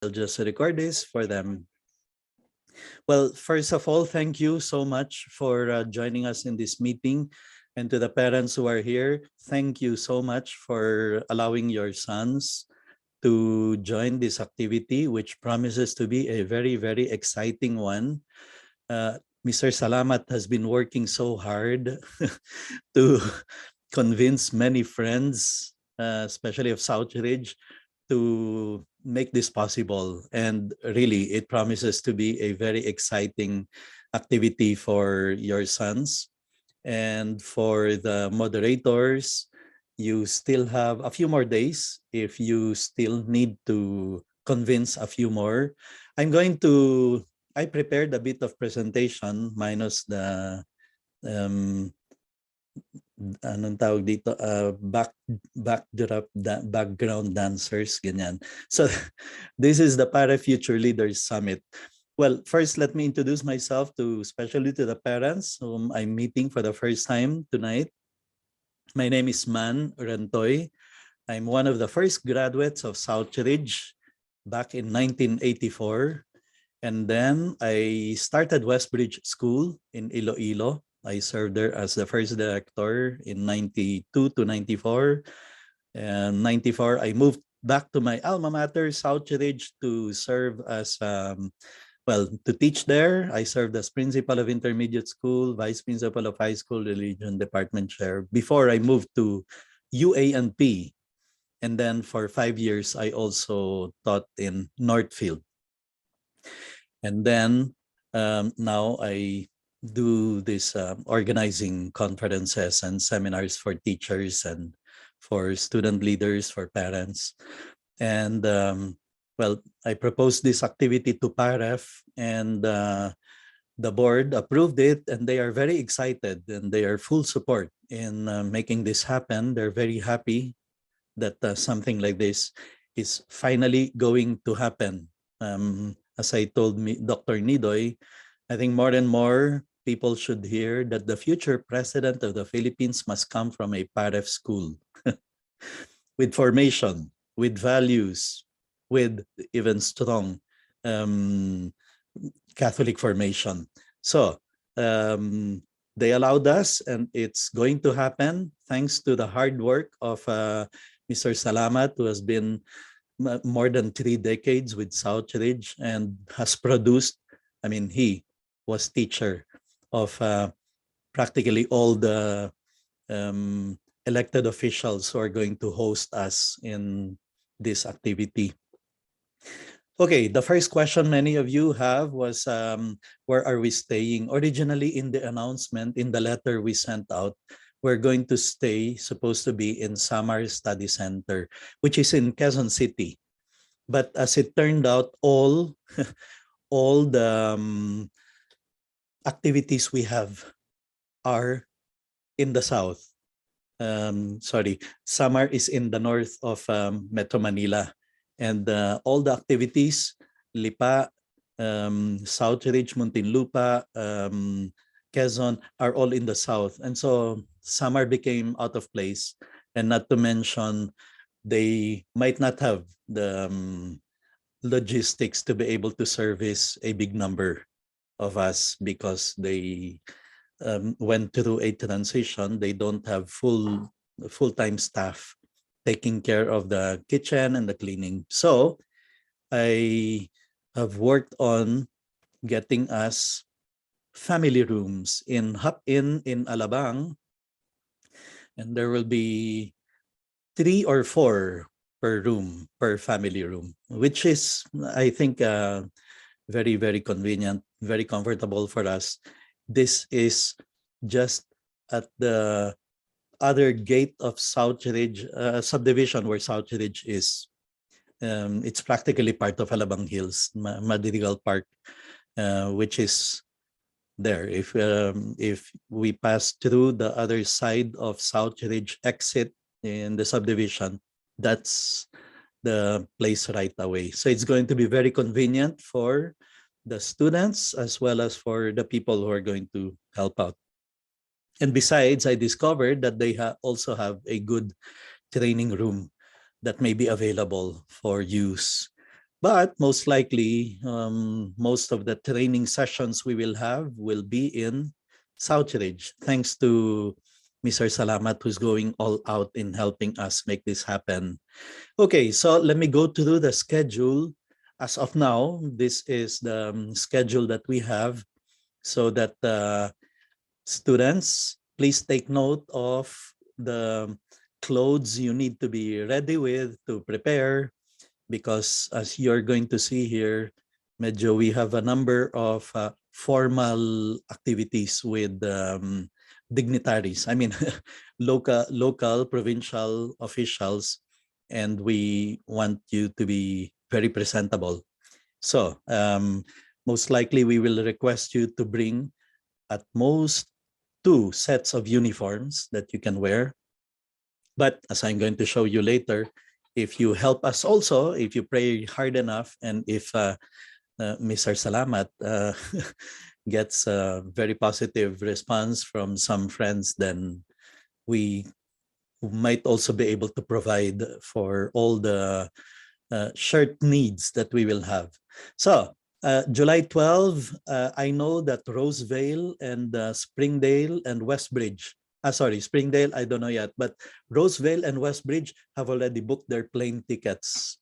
I'll just record this for them. Well, first of all, thank you so much for joining us in this meeting. And to the parents who are here, thank you so much for allowing your sons to join this activity, which promises to be a very, very exciting one. Mr. Salamat has been working so hard to convince many friends, especially of Southridge, to make this possible. And really, it promises to be a very exciting activity for your sons. And for the moderators, you still have a few more days if you still need to convince a few more. I prepared a bit of presentation minus the anong tawag dito, background dancers, ganyan. So this is the Paref Future Leaders Summit. Well, first, let me introduce myself especially to the parents whom I'm meeting for the first time tonight. My name is Man Rantoy. I'm one of the first graduates of Southridge back in 1984. And then I started Westbridge School in Iloilo. I served there as the first director in 92 to 94. And 94, I moved back to my alma mater, Southridge, to serve as, to teach there. I served as principal of intermediate school, vice principal of high school, religion department chair, before I moved to UANP. And then for 5 years, I also taught in Northfield. And then now I do this organizing conferences and seminars for teachers and for student leaders, for parents. And I proposed this activity to Paref, and the board approved it, and they are very excited and they are full support in making this happen. They're very happy that something like this is finally going to happen. As I told Dr. Nidoy, I think more and more people should hear that the future president of the Philippines must come from a Paref school with formation, with values, with even strong Catholic formation. So they allowed us, and it's going to happen thanks to the hard work of Mr. Salamat, who has been more than 3 decades with Southridge and has produced, he was teacher of practically all the elected officials who are going to host us in this activity. Okay, the first question many of you have was, where are we staying? Originally in the announcement, in the letter we sent out, we're going to stay, supposed to be in Samar Study Center, which is in Quezon City. But as it turned out, all the activities we have are in the south. Samar is in the north of Metro Manila. And all the activities, Lipa, Southridge, Muntinlupa, Quezon, are all in the south. And so Samar became out of place. And not to mention, they might not have the logistics to be able to service a big number of us because they went through a transition. They don't have full-time staff taking care of the kitchen and the cleaning. So I have worked on getting us family rooms in Hub Inn in Alabang, and there will be 3 or 4 per room, per family room, which is, I think, very, very convenient, very comfortable for us. This is just at the other gate of Southridge subdivision where Southridge is. It's practically part of Alabang Hills, Madrigal Park, which is there. If we pass through the other side of Southridge exit in the subdivision, that's the place right away. So it's going to be very convenient for the students as well as for the people who are going to help out. And besides, I discovered that they also have a good training room that may be available for use. But most likely, most of the training sessions we will have will be in Southridge, thanks to Mr. Salamat, who's going all out in helping us make this happen. Okay, so let me go through the schedule. As of now, this is the schedule that we have, so that students, please take note of the clothes you need to be ready with to prepare, because as you're going to see here, medyo we have a number of formal activities with dignitaries. I mean, local, provincial officials, and we want you to be very presentable. So most likely we will request you to bring at most 2 sets of uniforms that you can wear. But as I'm going to show you later, if you help us also, if you pray hard enough, and if Mr. Salamat gets a very positive response from some friends, then we might also be able to provide for all the shirt needs that we will have. So July 12, I know that Rosevale and Springdale and Westbridge, Springdale, I don't know yet, but Rosevale and Westbridge have already booked their plane tickets.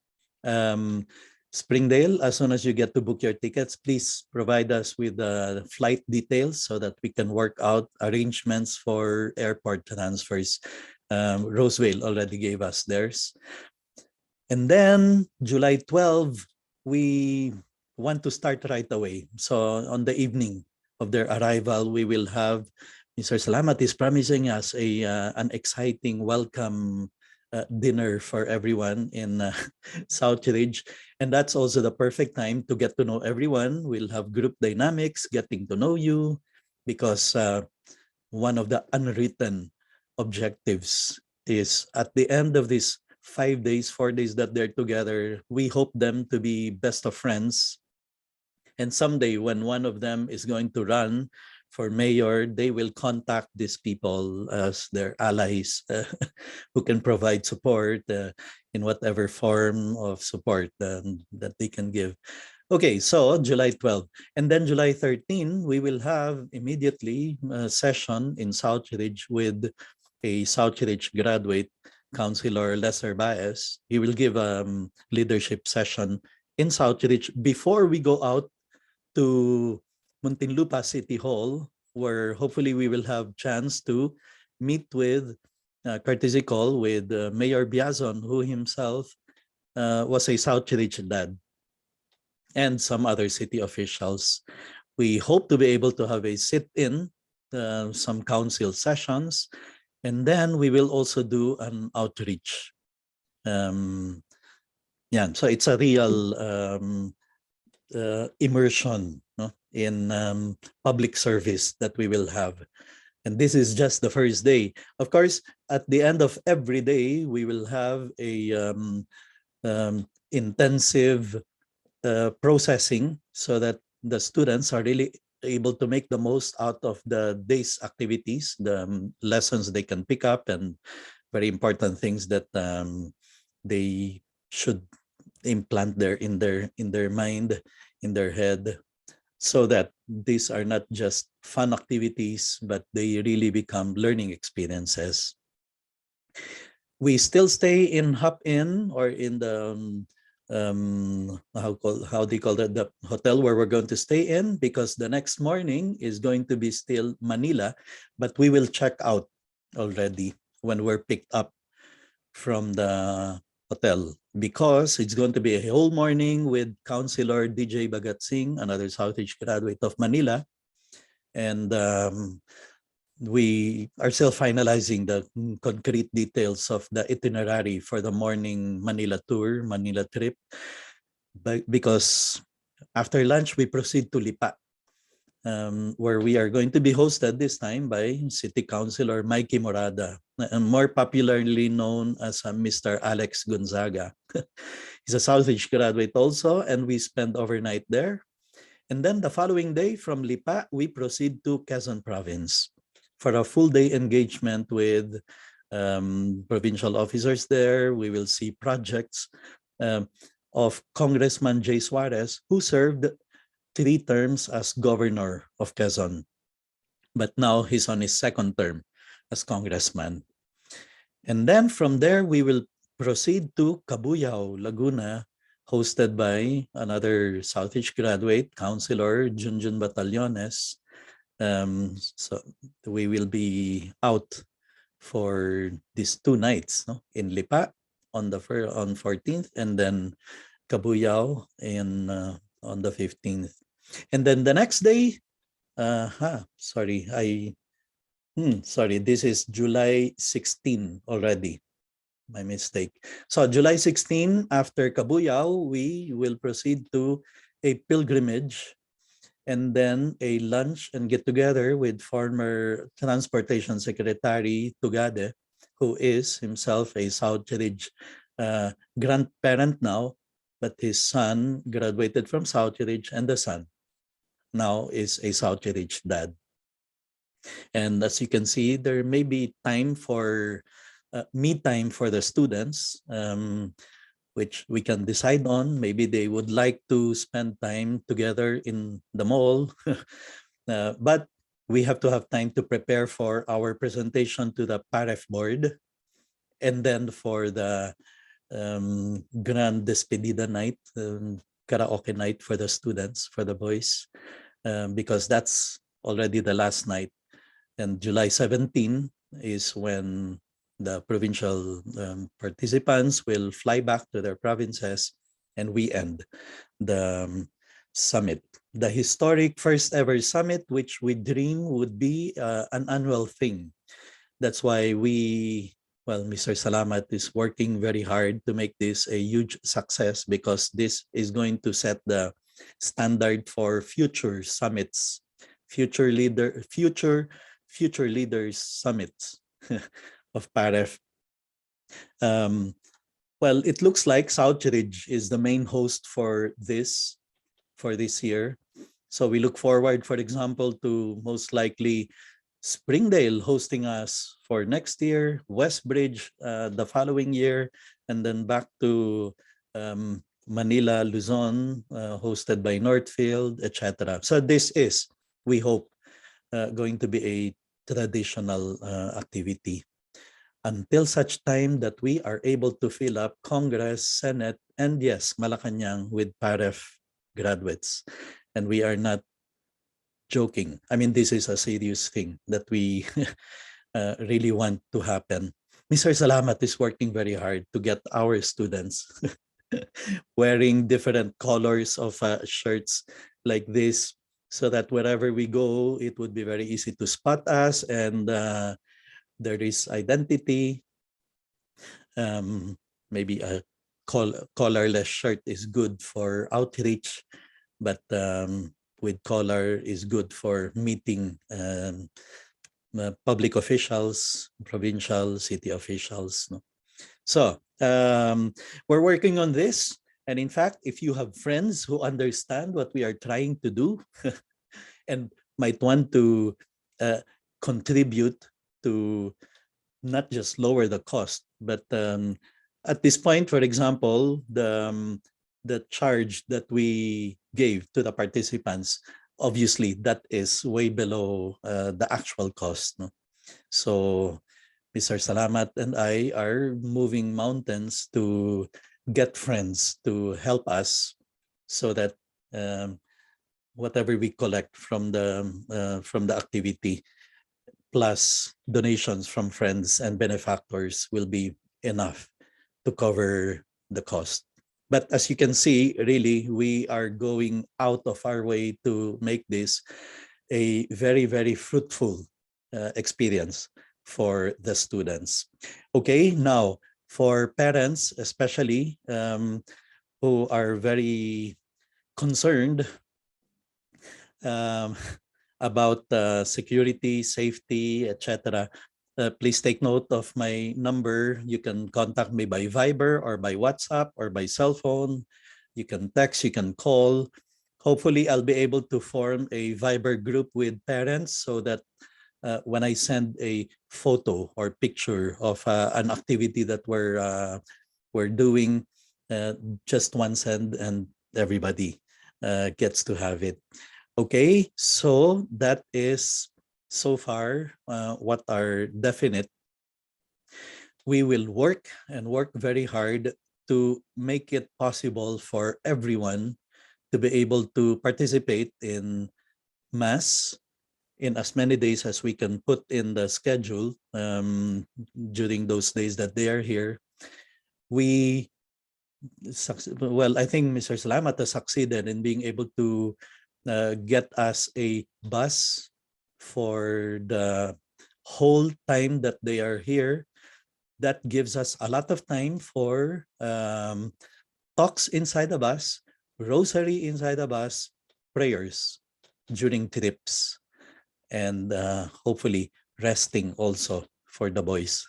Springdale, as soon as you get to book your tickets, please provide us with the flight details so that we can work out arrangements for airport transfers. Rosevale already gave us theirs. And then July 12, we want to start right away. So on the evening of their arrival, we will have Mr. Salamat is promising us an exciting welcome dinner for everyone in Southridge. And that's also the perfect time to get to know everyone. We'll have group dynamics, getting to know you, because one of the unwritten objectives is at the end of this 5 days, 4 days that they're together, we hope them to be best of friends. And someday when one of them is going to run for mayor, they will contact these people as their allies who can provide support in whatever form of support that they can give. Okay, so July 12. And then July 13, we will have immediately a session in Southridge with a Southridge graduate, Councilor Lesser Baez. He will give a leadership session in Southridge before we go out to Muntinlupa City Hall, where hopefully we will have chance to meet with courtesy call with Mayor Biazon, who himself was a Southridge dad, and some other city officials. We hope to be able to have a sit-in, some council sessions, and then we will also do an outreach. Yeah, so it's a real immersion, no, in public service that we will have. And this is just the first day. Of course, at the end of every day, we will have a intensive processing so that the students are really able to make the most out of the day's activities, the lessons they can pick up, and very important things that they should implant in their mind, in their head, so that these are not just fun activities, but they really become learning experiences. We still stay in Hop Inn, or in the how do you call that, the hotel where we're going to stay in, because the next morning is going to be still Manila, but we will check out already when we're picked up from the hotel, because it's going to be a whole morning with Councilor DJ Bagat Singh, another Southridge graduate of Manila. And we are still finalizing the concrete details of the itinerary for the morning Manila tour, Manila trip. But because after lunch, we proceed to Lipa, where we are going to be hosted this time by City Councilor Mikey Morada, more popularly known as Mr. Alex Gonzaga. He's a Southridge graduate also, and we spend overnight there. And then the following day from Lipa, we proceed to Quezon Province for a full day engagement with provincial officers there. We will see projects. of Congressman J. Suarez, who served 3 terms as governor of Quezon. But now he's on his second term as congressman. And then from there, we will proceed to Cabuyao, Laguna, hosted by another Southeast graduate, Councilor Junjun Batallones. So we will be out for these 2 nights, no? In Lipa on 14th, and then Cabuyao on the 15th. And then the next day, sorry, this is July 16 already. My mistake. So July 16, after Cabuyao, we will proceed to a pilgrimage and then a lunch and get together with former Transportation Secretary Tugade, who is himself a Southridge grandparent now, but his son graduated from Southridge, and the son now is a Southridge dad. And as you can see, there may be time for me time for the students, which we can decide on. Maybe they would like to spend time together in the mall, but we have to have time to prepare for our presentation to the Paref board, and then for the Grand Despedida night, karaoke night for the students, for the boys, because that's already the last night. And July 17 is when the provincial participants will fly back to their provinces, and we end the summit. The historic first ever summit, which we dream would be an annual thing. That's why Mr. Salamat is working very hard to make this a huge success, because this is going to set the standard for future summits, future leaders summits of Paref. Well, it looks like Southridge is the main host for this year. So we look forward, for example, to most likely Springdale hosting us for next year, Westbridge the following year, and then back to Manila, Luzon, hosted by Northfield, etc. So this is, we hope, going to be a traditional activity until such time that we are able to fill up Congress, Senate, and yes, Malacanang with Paref graduates. And we are not joking. I mean, this is a serious thing that we really want to happen. Mr. Salamat is working very hard to get our students wearing different colors of shirts like this, so that wherever we go, it would be very easy to spot us, and there is identity. Maybe a collarless shirt is good for outreach, but with collar is good for meeting public officials, provincial, city officials. No? So we're working on this. And in fact, if you have friends who understand what we are trying to do and might want to contribute to not just lower the cost, but at this point, for example, the charge that we gave to the participants, obviously that is way below the actual cost. No? So Mr. Salamat and I are moving mountains to get friends to help us, so that whatever we collect from the activity plus donations from friends and benefactors will be enough to cover the cost. But as you can see, really, we are going out of our way to make this a very, very fruitful experience for the students. Okay, now for parents, especially who are very concerned about security, safety, etc. Please take note of my number. You can contact me by Viber or by WhatsApp or by cell phone. You can text, you can call. Hopefully, I'll be able to form a Viber group with parents, so that when I send a photo or picture of an activity that we're doing, just one send and everybody gets to have it. Okay, so that is so far what are definite. We will work and work very hard to make it possible for everyone to be able to participate in mass in as many days as we can put in the schedule during those days that they are here. We well, I think Mr. Salamat has succeeded in being able to get us a bus for the whole time that they are here. That gives us a lot of time for talks inside the bus, rosary inside the bus, prayers during trips, and hopefully resting also for the boys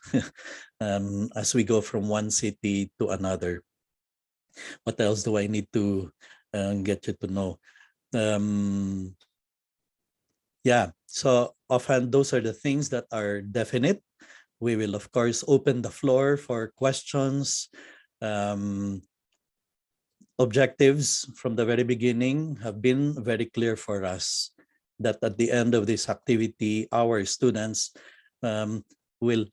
as we go from one city to another. What else do I need to get you to know? Yeah, so often those are the things that are definite. We will, of course, open the floor for questions. Objectives from the very beginning have been very clear for us that at the end of this activity, our students will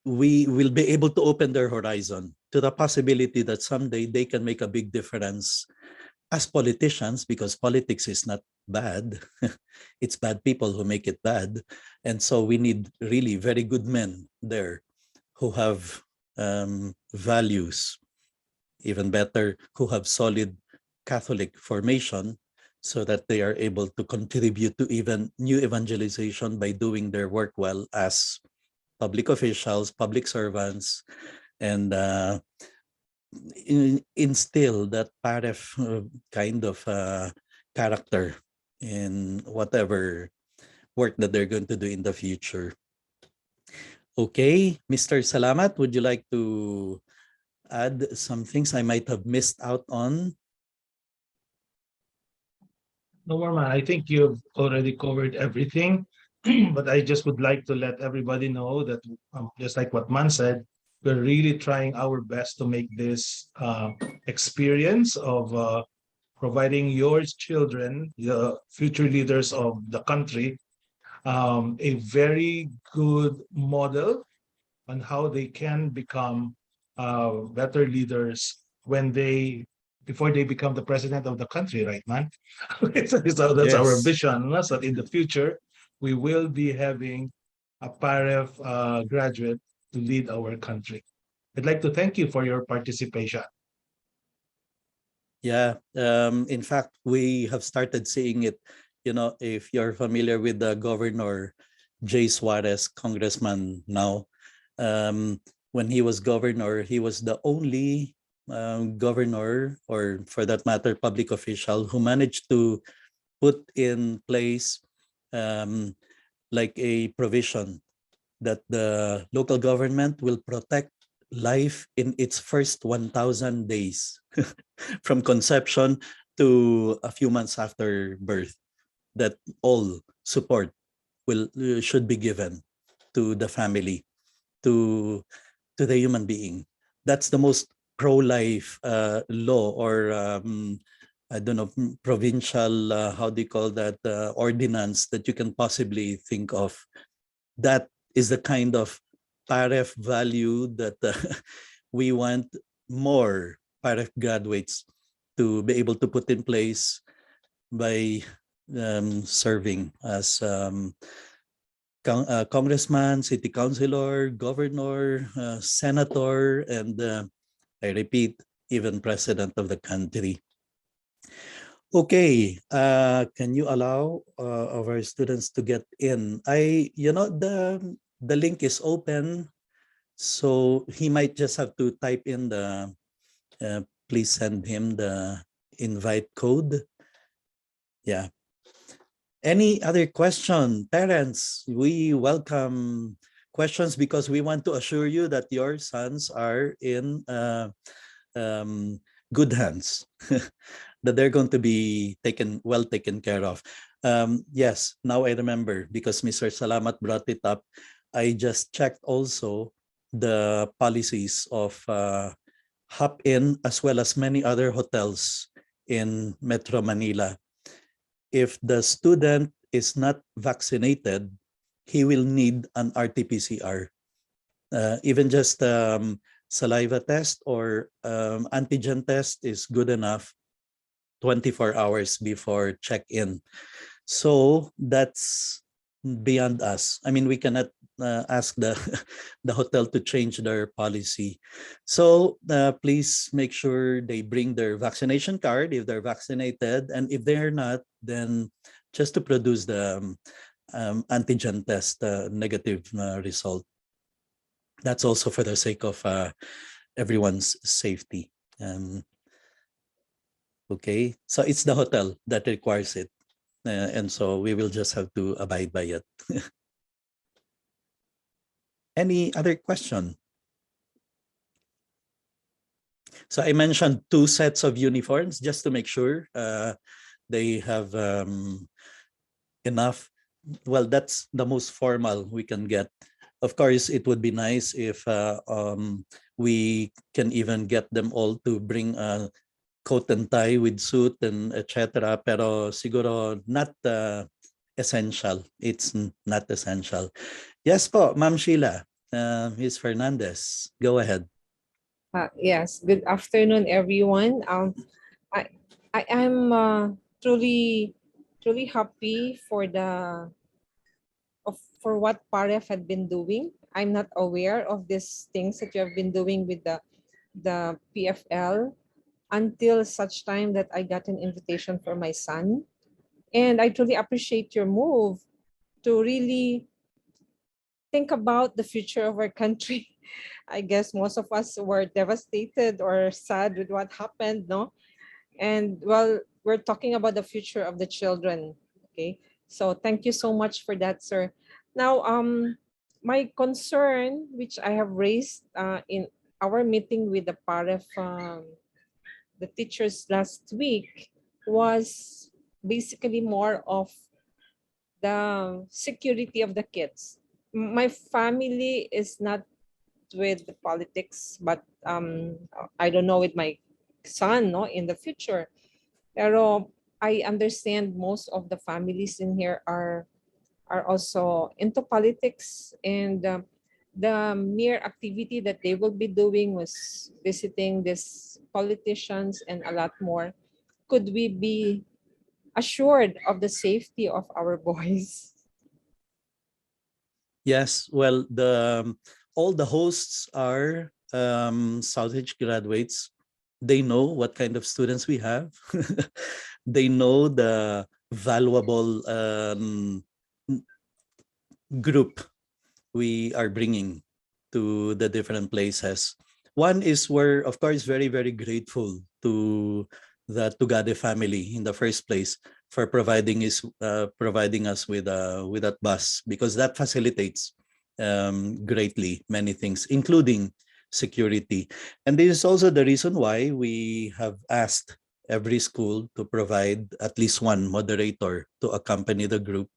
we will be able to open their horizon to the possibility that someday they can make a big difference as politicians, because politics is not bad. It's bad people who make it bad. And so we need really very good men there who have values, even better, who have solid Catholic formation, so that they are able to contribute to even new evangelization by doing their work well as public officials, public servants, and instill that Paref kind of character in whatever work that they're going to do in the future. Okay, Mr. Salamat, would you like to add some things I might have missed out on? No, Norman, I think you've already covered everything, but I just would like to let everybody know that just like what Man said, we're really trying our best to make this experience of providing your children, the future leaders of the country, a very good model on how they can become better leaders when they before they become the president of the country, right, man? So that's our Yes. vision. So that in the future, we will be having a Paref graduate to lead our country. I'd like to thank you for your participation. Yeah. In fact, we have started seeing it. You know, if you're familiar with the Governor Jay Suarez, congressman now, when he was governor, he was the only governor, or for that matter, public official, who managed to put in place um, like a provision that the local government will protect life in its first 1,000 days from conception to a few months after birth, that all support will should be given to the family, to the human being. That's the most pro-life law, or I don't know, provincial, how do you call that, ordinance that you can possibly think of. That is the kind of Paref value that we want more Paref graduates to be able to put in place by serving as congressman, city councilor, governor, senator, and I repeat, even president of the country. Okay, can you allow our students to get in? The link is open, so he might just have to type in the, please send him the invite code. Yeah. Any other question? Parents, we welcome questions because we want to assure you that your sons are in good hands, that they're going to be well taken care of. Yes, now I remember, because Mr. Salamat brought it up. I just checked also the policies of Hop Inn, as well as many other hotels in Metro Manila. If the student is not vaccinated, he will need an RT-PCR. Even just saliva test or antigen test is good enough 24 hours before check-in. So that's beyond us. I mean, we cannot ask the the hotel to change their policy. So please make sure they bring their vaccination card if they're vaccinated, and if they're not, then just to produce the antigen test negative result. That's also for the sake of everyone's safety. Okay, so it's the hotel that requires it. And so we will just have to abide by it. Any other question? So I mentioned 2 sets of uniforms just to make sure they have enough. Well, that's the most formal we can get. Of course, it would be nice if we can even get them all to bring a coat and tie with suit and etc. Pero siguro not essential. It's not essential. Yes po, Ma'am Sheila. Ms. Fernandez, go ahead. Yes, good afternoon, everyone. I I am truly happy for for what Paref had been doing. I'm not aware of these things that you have been doing with the PFL until such time that I got an invitation for my son, and I truly appreciate your move to really think about the future of our country. I guess most of us were devastated or sad with what happened, no? And well, we're talking about the future of the children. Okay. So thank you so much for that, sir. Now, my concern, which I have raised in our meeting with the Paref, the teachers last week, was basically more of the security of the kids. My family is not with the politics, but I don't know with my son, no, in the future. Pero I understand most of the families in here are also into politics, and the mere activity that they will be doing was visiting these politicians and a lot more. Could we be assured of the safety of our boys? Yes, well, all the hosts are Southridge graduates. They know what kind of students we have. They know the valuable group we are bringing to the different places. One is we're, of course, very, very grateful to the Tugade family in the first place for providing us with that bus, because that facilitates greatly many things, including security. And this is also the reason why we have asked every school to provide at least one moderator to accompany the group.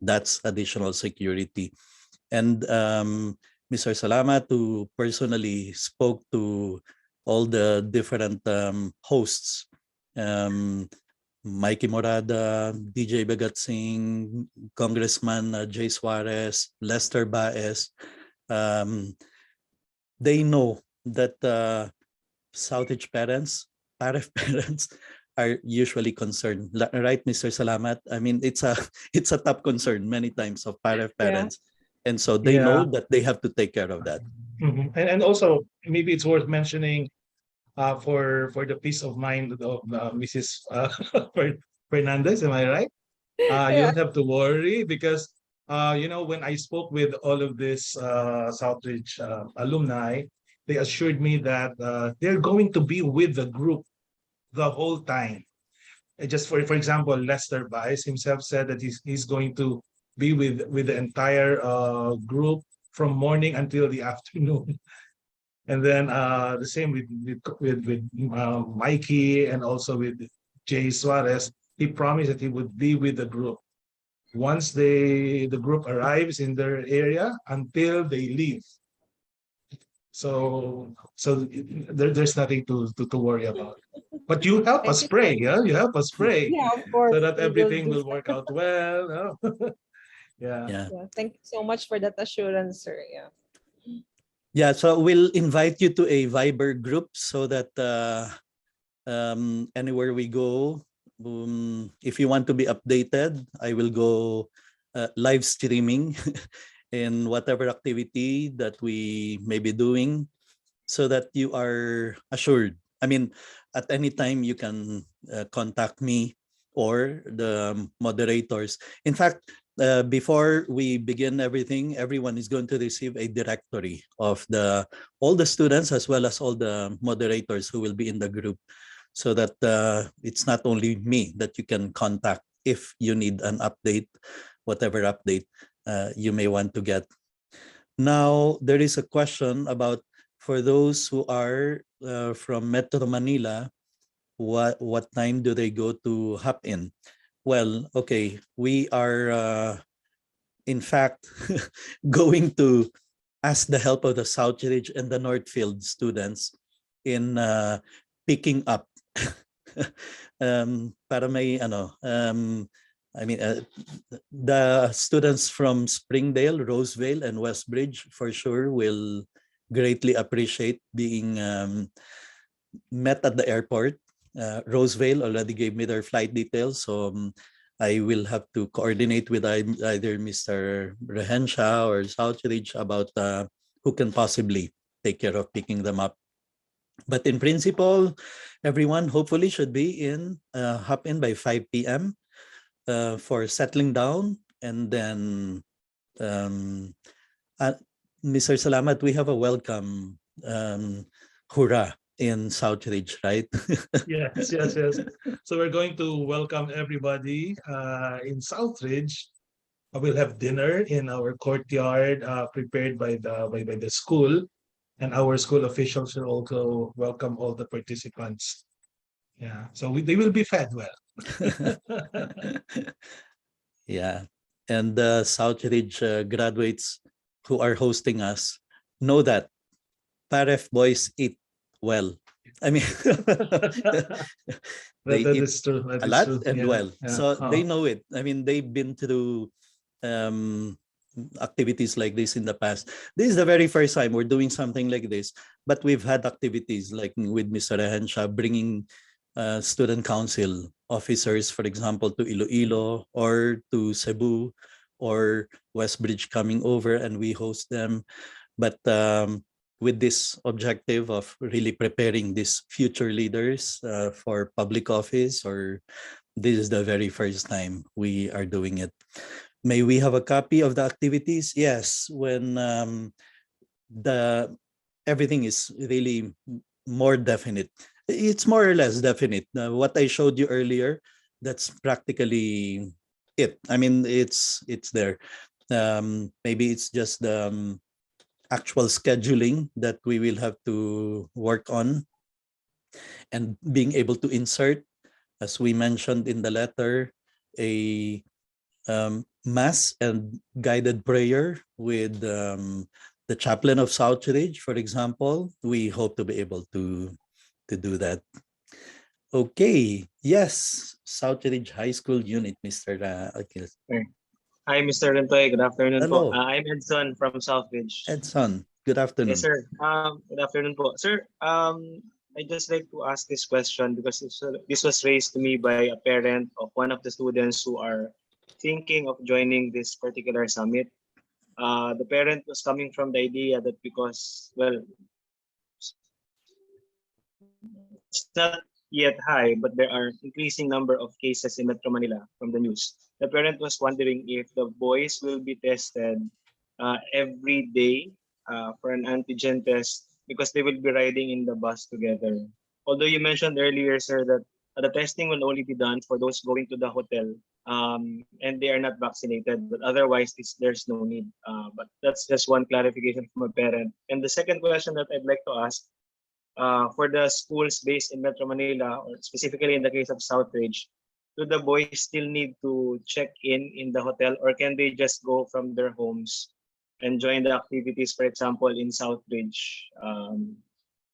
That's additional security. And Mr. Salamat, who personally spoke to all the different hosts, Mikey Morada, DJ Begat Singh, Congressman Jay Suarez, Lester Baez, they know that Southage parents, Paref parents, are usually concerned, right, Mr. Salamat? I mean, it's a it's a top concern many times of Paref Yeah. parents, and so they know Yeah. that they have to take care of that. And also maybe it's worth mentioning for the peace of mind of Mrs. Fernandez, am I right? You Yeah. don't have to worry because when I spoke with all of this Southridge alumni, they assured me that they're going to be with the group the whole time. Just for example, Lester Bice himself said that he's going to be with the entire group from morning until the afternoon. And then the same with Mikey and also with Jay Suarez. He promised that he would be with the group once the group arrives in their area until they leave. There's nothing to worry about. But you help Thank us you so pray, yeah? much. You help us pray Yeah, of so course, that we will everything do will so. work out well. No? Yeah. Yeah. Yeah, thank you so much for that assurance, sir. Yeah. Yeah, so we'll invite you to a Viber group so that anywhere we go, if you want to be updated, I will go live streaming in whatever activity that we may be doing so that you are assured. I mean, at any time you can contact me or the moderators. In fact, before we begin everything, everyone is going to receive a directory of the all the students as well as all the moderators who will be in the group, so that it's not only me that you can contact if you need an update, whatever update you may want to get. Now, there is a question about for those who are from Metro Manila, what time do they go to Hop In? Well, okay, we are in fact going to ask the help of the Southridge and the Northfield students in picking up para may ano I mean the students from Springdale, Roseville and Westbridge for sure will greatly appreciate being met at the airport. Roseville already gave me their flight details, so I will have to coordinate with either Mr. Rehensha or Southridge about who can possibly take care of picking them up. But in principle, everyone hopefully should be in hop in by 5 p.m. For settling down, and then um, uh, Mr. Salamat, we have a welcome hurrah in Southridge, right? Yes, yes, yes. So we're going to welcome everybody in Southridge. We'll have dinner in our courtyard prepared by the school, and our school officials will also welcome all the participants. Yeah, so they will be fed well. Yeah. And the Southridge graduates who are hosting us know that Paref boys eat well. I mean, they That eat is true. That a is lot true. and Yeah, well. yeah. So they know it. I mean, they've been through um, activities like this in the past. This is the very first time we're doing something like this, but we've had activities like with Mr. Rehensha bringing student council officers, for example, to Iloilo or to Cebu or Westbridge coming over and we host them. But with this objective of really preparing these future leaders for public office, or this is the very first time we are doing it. May we have a copy of the activities? Yes, when the everything is really more definite. It's more or less definite. What I showed you earlier, that's practically it. I mean, it's there. Maybe it's just the actual scheduling that we will have to work on, and being able to insert, as we mentioned in the letter, a mass and guided prayer with the chaplain of Southridge, for example. We hope to be able to do that. Okay. Yes, Southridge High School unit, Mr. Akil. Okay. Hi, Mr. Rentoy. Good afternoon po. Hello, I'm Edson from Southridge. Edson. Good Yes, afternoon. sir. Good afternoon po. Sir, I just like to ask this question because this was raised to me by a parent of one of the students who are thinking of joining this particular summit. The parent was coming from the idea that because, well, it's not yet high, but there are increasing number of cases in Metro Manila from the news. The parent was wondering if the boys will be tested every day for an antigen test because they will be riding in the bus together. Although you mentioned earlier, sir, that the testing will only be done for those going to the hotel and they are not vaccinated, but otherwise there's no need. But that's just one clarification from a parent. And the second question that I'd like to ask for the schools based in Metro Manila, or specifically in the case of Southridge, do the boys still need to check in the hotel, or can they just go from their homes and join the activities, for example, in Southbridge?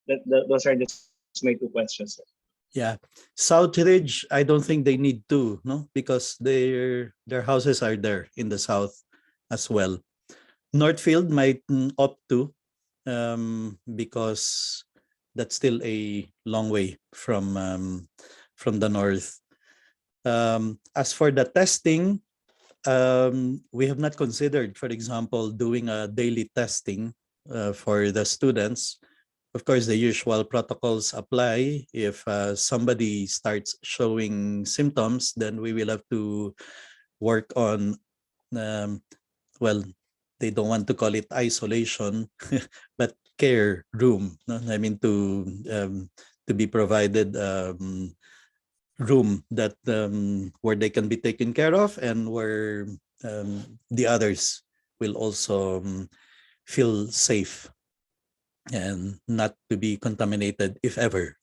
Those are just my two questions, sir. Yeah, Southridge, I don't think they need to, no, because their houses are there in the south as well. Northfield might opt to, because that's still a long way from the north. As for the testing, we have not considered, for example, doing a daily testing for the students. Of course, the usual protocols apply. If somebody starts showing symptoms, then we will have to work on, um, well, they don't want to call it isolation, but care room. No? I mean, to be provided room that where they can be taken care of, and where the others will also feel safe and not to be contaminated if ever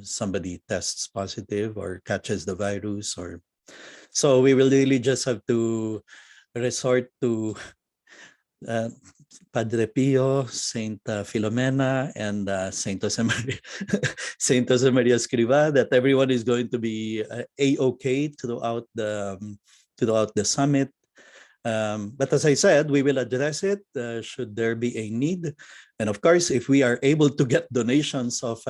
somebody tests positive or catches the virus. Or so we will really just have to resort to uh, Padre Pio, Saint Filomena, and Saint Josemaria, Saint Josemaria Escriva, that everyone is going to be a-okay throughout the summit. But as I said, we will address it should there be a need. And of course, if we are able to get donations of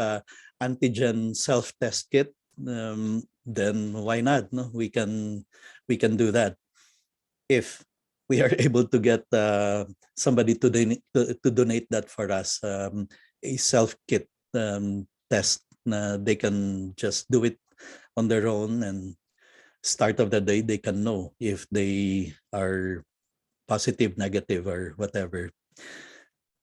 antigen self-test kit, then why not? No, we can do that if we are able to get somebody to donate that for us, a self kit test. They can just do it on their own, and start of the day they can know if they are positive, negative, or whatever.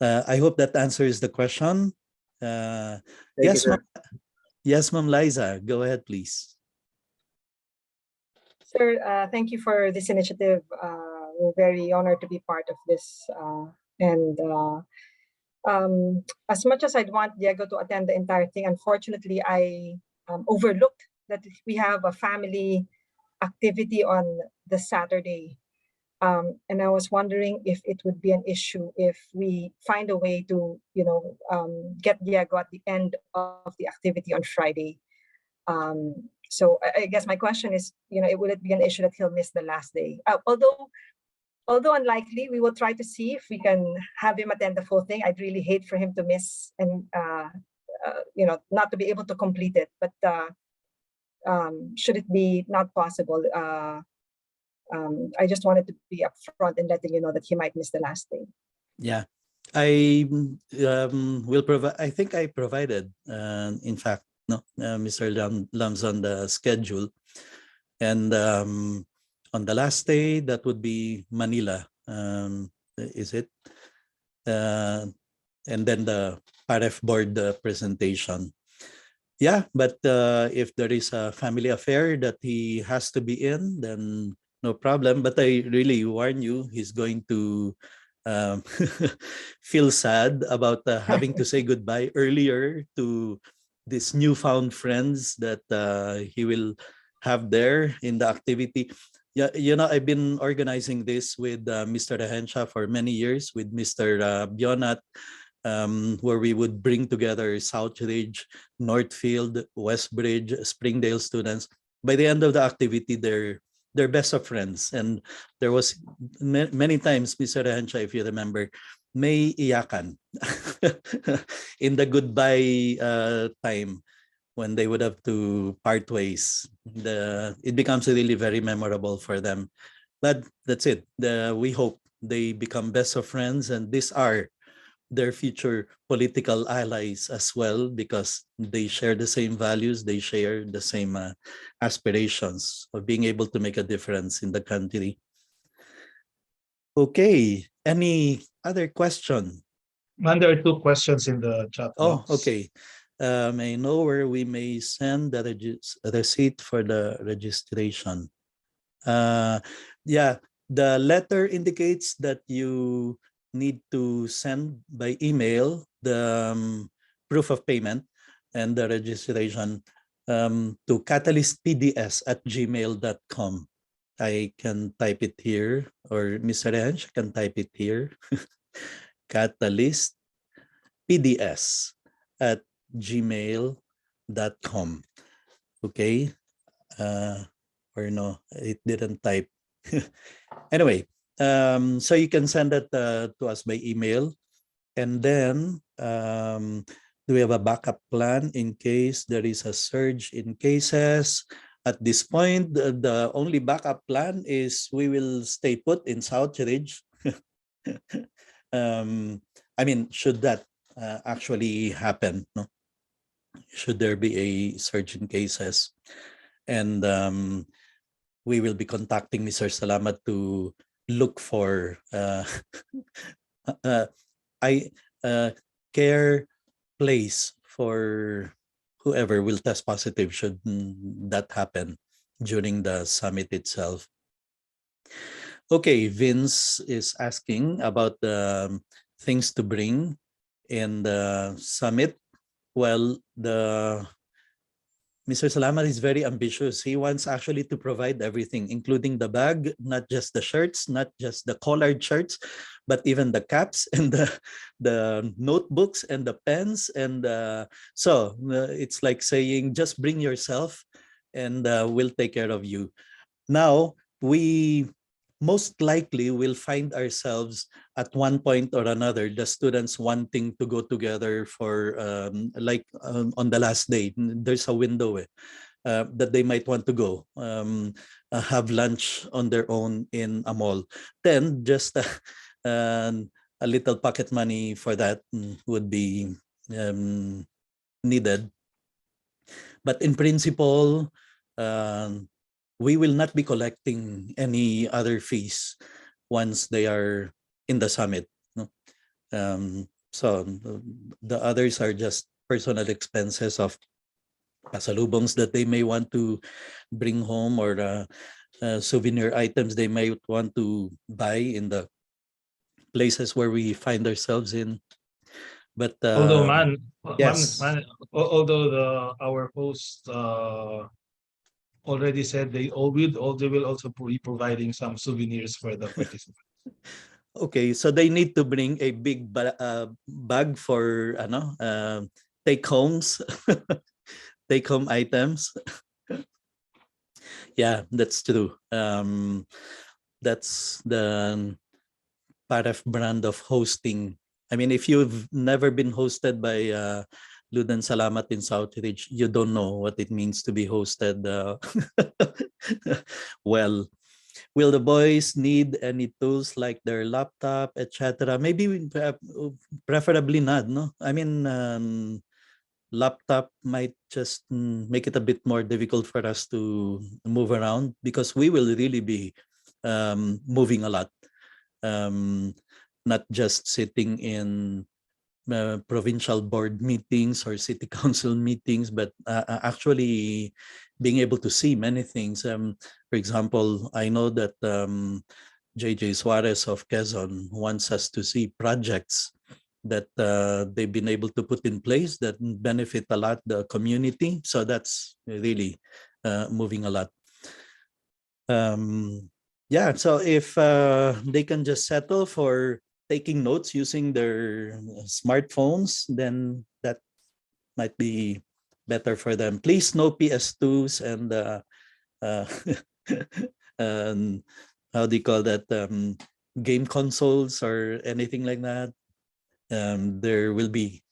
I hope that answers the question. Thank you, Yes, ma'am. sir. Yes, ma'am Liza, go ahead, please. Sir, thank you for this initiative. We're very honored to be part of this. And as much as I'd want Diego to attend the entire thing, unfortunately, I overlooked that we have a family activity on the Saturday. And I was wondering if it would be an issue if we find a way to, get Diego at the end of the activity on Friday. So I guess my question is, will it be an issue that he'll miss the last day? Although unlikely, we will try to see if we can have him attend the full thing. I'd really hate for him to miss and not to be able to complete it. But should it be not possible, I just wanted to be upfront and letting you know that he might miss the last day. Yeah, I will provide. I think I provided, in fact, no, Mr. Lams on the schedule, and on the last day that would be Manila. Is it? And then the Paref board presentation. Yeah, but if there is a family affair that he has to be in, then no problem. But I really warn you, he's going to feel sad about having to say goodbye earlier to these newfound friends that he will have there in the activity. Yeah, I've been organizing this with Mr. Ahensha for many years, with Mr. Bionat, where we would bring together Southridge, Northfield, Westbridge, Springdale students. By the end of the activity, they're best of friends. And there was many times, Mr. Ahensha, if you remember, may iyakan in the goodbye time when they would have to part ways. It becomes really very memorable for them. But that's it. We hope they become best of friends, and these are their future political allies as well, because they share the same values, they share the same aspirations of being able to make a difference in the country. Okay, any other question? And there are two questions in the chat Oh, box. okay. May I know where we may send the receipt for the registration? Yeah, the letter indicates that you need to send by email the proof of payment and the registration to catalystpds@gmail.com. I can type it here, or Mr. Rench can type it here. Catalyst PDS at gmail.com. Okay. Or no, it didn't type. Anyway, so you can send that to us by email. And then do we have a backup plan in case there is a surge in cases? At this point, the only backup plan is we will stay put in Southridge. I mean, should that actually happen? No? Should there be a surge in cases? And we will be contacting Mr. Salamat to look for I care place for whoever will test positive should that happen during the summit itself. Okay, Vince is asking about the things to bring in the summit. Well, Mr. Salamat is very ambitious. He wants actually to provide everything, including the bag, not just the shirts, not just the collared shirts, but even the caps and the notebooks and the pens. And so it's like saying, just bring yourself and we'll take care of you. Now, we most likely will find ourselves at one point or another, the students wanting to go together for on the last day. There's a window that they might want to go have lunch on their own in a mall. Then just a little pocket money for that would be needed. But in principle, we will not be collecting any other fees once they are in the summit. No? So the others are just personal expenses of pasalubongs that they may want to bring home, or souvenir items they may want to buy in the places where we find ourselves in. But Although yes. although our host already said they will also be providing some souvenirs for the participants. Okay, so they need to bring a big bag for take homes, take home items. Yeah, that's true. That's the Paref brand of hosting. I mean, if you've never been hosted by Ludan Salamat in Southridge, you don't know what it means to be hosted. Well, will the boys need any tools like their laptop, etc.? Maybe preferably not. No, I mean, laptop might just make it a bit more difficult for us to move around because we will really be moving a lot. Not just sitting in provincial board meetings or city council meetings, but actually being able to see many things. For example, I know that JJ Suarez of Quezon wants us to see projects that they've been able to put in place that benefit a lot the community. So that's really moving a lot. Yeah, so if they can just settle for taking notes using their smartphones, then that might be better for them. Please no PS2s and how do you call that, game consoles or anything like that. There will be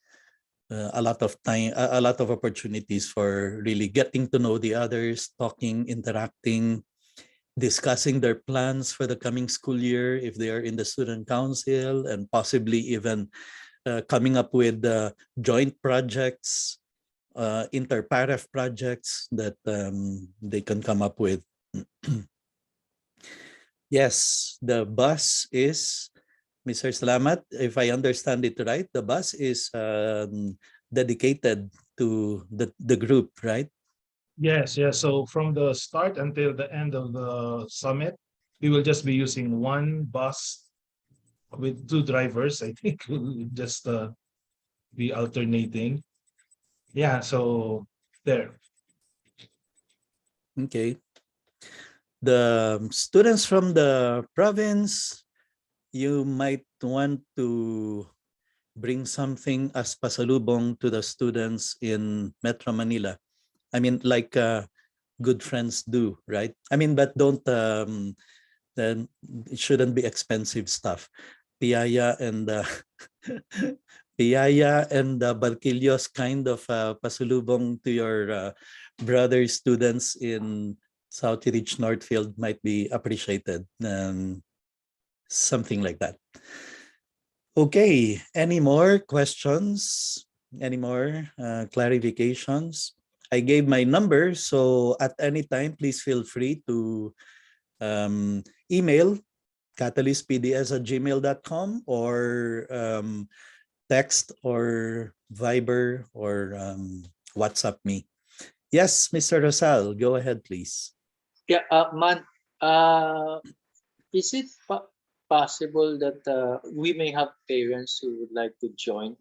a lot of time, a lot of opportunities for really getting to know the others, talking, interacting, discussing their plans for the coming school year if they are in the student council, and possibly even coming up with joint projects, inter-Paref projects that they can come up with. Yes, the bus is, Mr. Salamat, if I understand it right, the bus is dedicated to the group, right? Yes, yes. So from the start until the end of the summit, we will just be using one bus with two drivers. I think we'll just be alternating. Yeah, so there. Okay. The students from the province, you might want to bring something as pasalubong to the students in Metro Manila. I mean, like good friends do, right? I mean, but don't, then it shouldn't be expensive stuff. Piyaya and Piyaya and Barquillos kind of pasalubong to your brother students in South Ridge Northfield might be appreciated. Something like that. Okay, any more questions? Any more clarifications? I gave my number, so at any time, please feel free to email catalystpds@gmail.com or text or Viber or WhatsApp me. Yes, Mr. Rosal, go ahead, please. Yeah, Man, is it possible that we may have parents who would like to join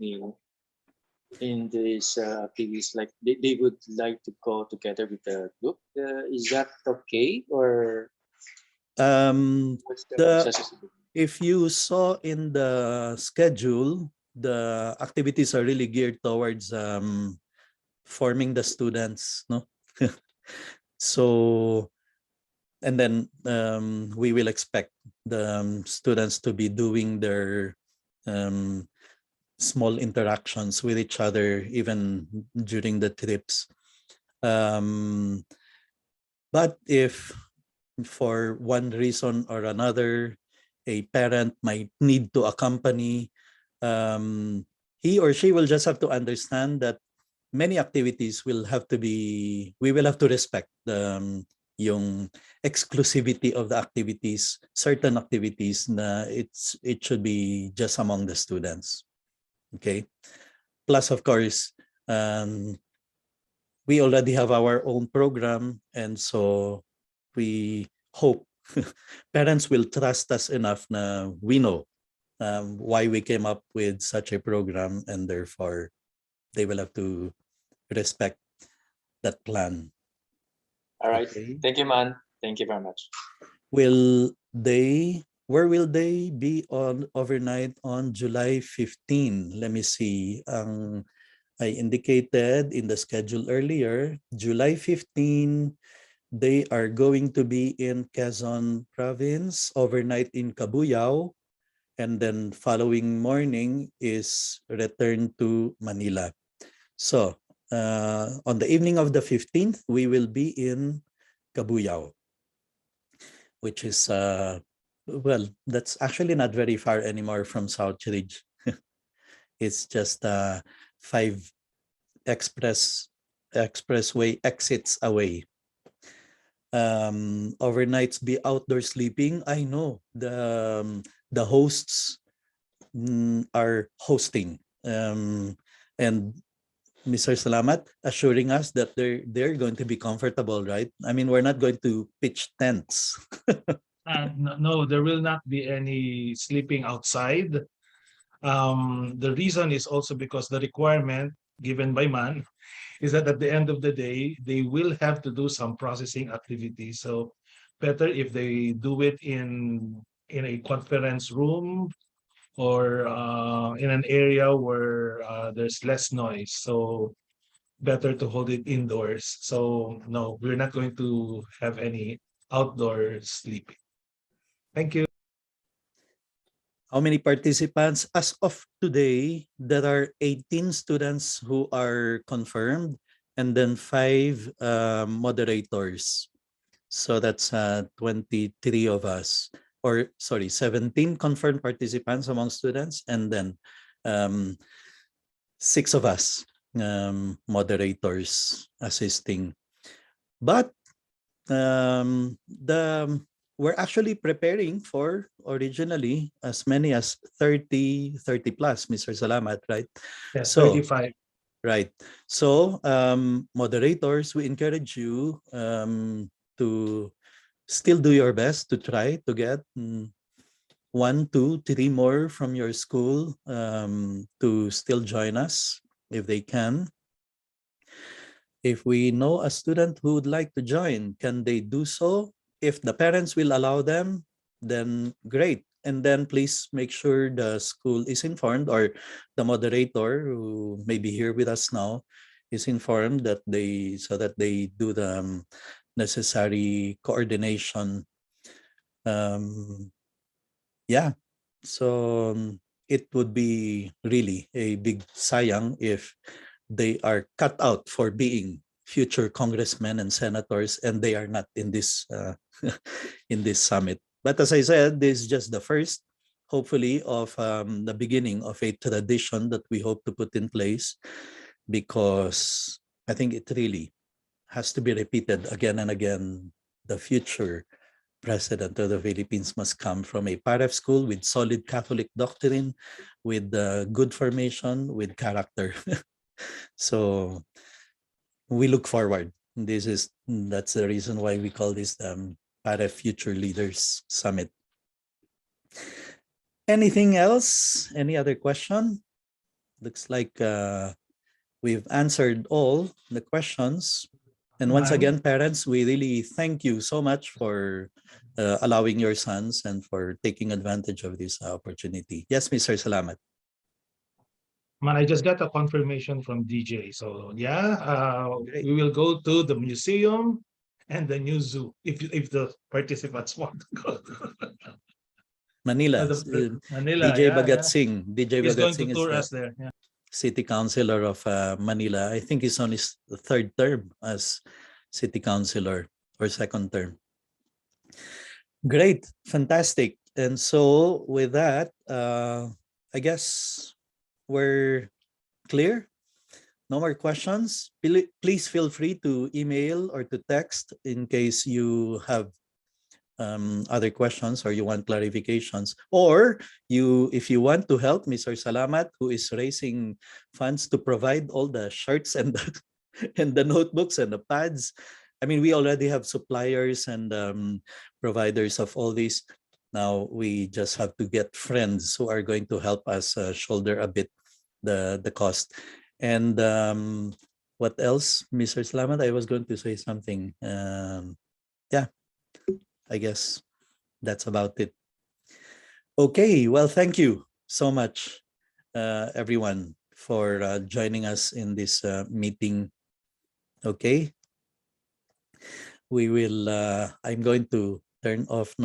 in this activities, like they would like to go together with the group? Is that okay, or what's the The process? if you saw in the schedule, the activities are really geared towards forming the students, no? So, and then we will expect the students to be doing their small interactions with each other even during the trips. But if for one reason or another, a parent might need to accompany, he or she will just have to understand that many activities will have to be, we will have to respect the yung exclusivity of the activities, certain activities na it should be just among the students. Okay. Plus, of course, we already have our own program, and so we hope parents will trust us enough na we know why we came up with such a program, and therefore they will have to respect that plan. All right. Okay. Thank you, Man. Thank you very much. Where will they be on overnight on July 15? Let me see. I indicated in the schedule earlier, July 15, they are going to be in Quezon province, overnight in Cabuyao, and then following morning is return to Manila. So on the evening of the 15th, we will be in Cabuyao, which is, well, that's actually not very far anymore from South Ridge. It's just 5 expressway exits away. Overnights be outdoor sleeping. I know the hosts are hosting, and Mr. Salamat assuring us that they're going to be comfortable, right? I mean, we're not going to pitch tents. No, there will not be any sleeping outside. The reason is also because the requirement given by MAN is that at the end of the day, they will have to do some processing activities. So better if they do it in a conference room or in an area where there's less noise. So better to hold it indoors. So no, we're not going to have any outdoor sleeping. Thank you. How many participants? As of today, there are 18 students who are confirmed, and then 5 moderators. So that's 23 of us, or sorry, 17 confirmed participants among students, and then 6 of us moderators assisting. But we're actually preparing for originally as many as 30 plus, Mr. Salamat, right? Yes, So 35. right. So moderators, we encourage you to still do your best to try to get 1, 2, 3 more from your school to still join us if they can. If we know a student who would like to join, can they do so? if the parents will allow them, then great. And then please make sure the school is informed, or the moderator who may be here with us now is informed, that so that they do the necessary coordination. Yeah, so it would be really a big sayang if they are cut out for being future congressmen and senators, and they are not in this in this summit. But as I said, this is just the first, hopefully, of the beginning of a tradition that we hope to put in place, because I think it really has to be repeated again and again. The future president of the Philippines must come from a Paref school with solid Catholic doctrine, with good formation, with character. So we look forward. That's the reason why we call this Paref Future Leaders Summit. Anything else? Any other question? Looks like we've answered all the questions. And once again, parents, we really thank you so much for allowing your sons and for taking advantage of this opportunity. Yes, Mr. Salamat. Man, I just got a confirmation from DJ. So yeah, Great. we will go to the museum and the new zoo if the participants want to go. Manila. Manila, DJ yeah, Bagat yeah. Singh. DJ He's Bagat going Singh to is tour the us there. Yeah. city councilor of Manila. I think he's on his third term as city councilor, or second term. Great, fantastic. And so with that, I guess we're clear. No more questions. Please feel free to email or to text in case you have other questions or you want clarifications, or if you want to help Mr. Salamat, who is raising funds to provide all the shirts and and the notebooks and the pads. I mean, we already have suppliers and providers of all these. Now we just have to get friends who are going to help us shoulder a bit the cost. And what else, Mr. Salamat? I was going to say something. Yeah, I guess that's about it. Okay, well, thank you so much, everyone, for joining us in this meeting. Okay, I'm going to turn off now